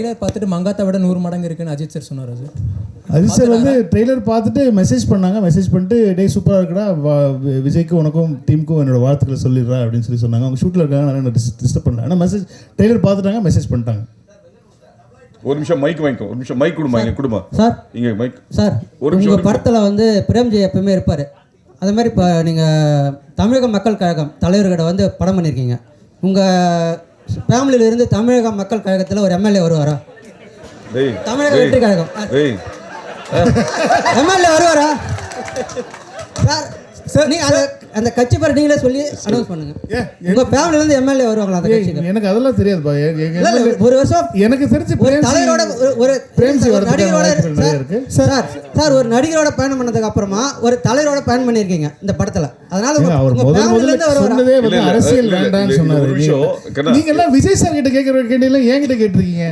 Trailer பார்த்துட்டு மங்காத்தை விட 100 மடங்கு இருக்குன்னு அஜித் சார் சொன்னார் சார். அஜித் சார் வந்து ட்ரெய்லர் பார்த்துட்டு மெசேஜ் பண்ணாங்க. மெசேஜ் பண்ணிட்டு டே சூப்பராக இருக்குடா, விஜய்க்கும் உனக்கும் டீமுக்கும் என்னோட வாழ்த்துக்களை சொல்லிடுறா அப்படின்னு சொன்னாங்க. அவங்க ஷூட்டில் இருக்காங்க, நான் டிஸ்டர்ப் பண்ணல. ஆனால் மெசேஜ் ட்ரெய்லர் பார்த்துட்டாங்க, மெசேஜ் பண்ணிட்டாங்க. ஒரு நிமிஷம் மைக் வாங்கிக்கோ, ஒரு நிமிஷம் மைக் கொடுமா, எங்க கொடுமா சார். இங்கே மைக் சார், உங்கள் படத்தில் வந்து பிரேம்ஜி எப்பவுமே இருப்பார். அது மாதிரி இப்போ நீங்கள் தமிழக மக்கள் கழகம் தலைவர்கிட்ட வந்து படம் பண்ணியிருக்கீங்க. உங்கள் ஃபேமிலியிலிருந்து தமிழக மக்கள் கழகத்தில் ஒரு எம்எல்ஏ வருவாரா? தமிழக வெற்றி கழகம் எம்எல்ஏ வருவாரா சார்? நீங்கள் அந்த கட்சி பேர் நீங்களே சொல்லி அனௌன்ஸ் பண்ணுங்க. உங்கள் ஃபேமிலியிலேருந்து எம்எல்ஏ வருவாங்களா அந்த கட்சிக்கு? எனக்கு அதெல்லாம் தெரியாதுப்பா. ஒரு வருஷம் எனக்கு தெரிஞ்சு தலைவரோட ஒரு நடிகரோட சார் சார் ஒரு நடிகரோட பயணம் பண்ணதுக்கு அப்புறமா ஒரு தலைவரோட பயணம் பண்ணியிருக்கீங்க இந்த படத்தில். அதனால அரசியல் வேண்டாம்னு சொன்னாரு. நீங்க எல்லாம் விஜய் சார் கிட்ட கேட்கற கேள்வி என்கிட்ட கேட்டிருக்கீங்க.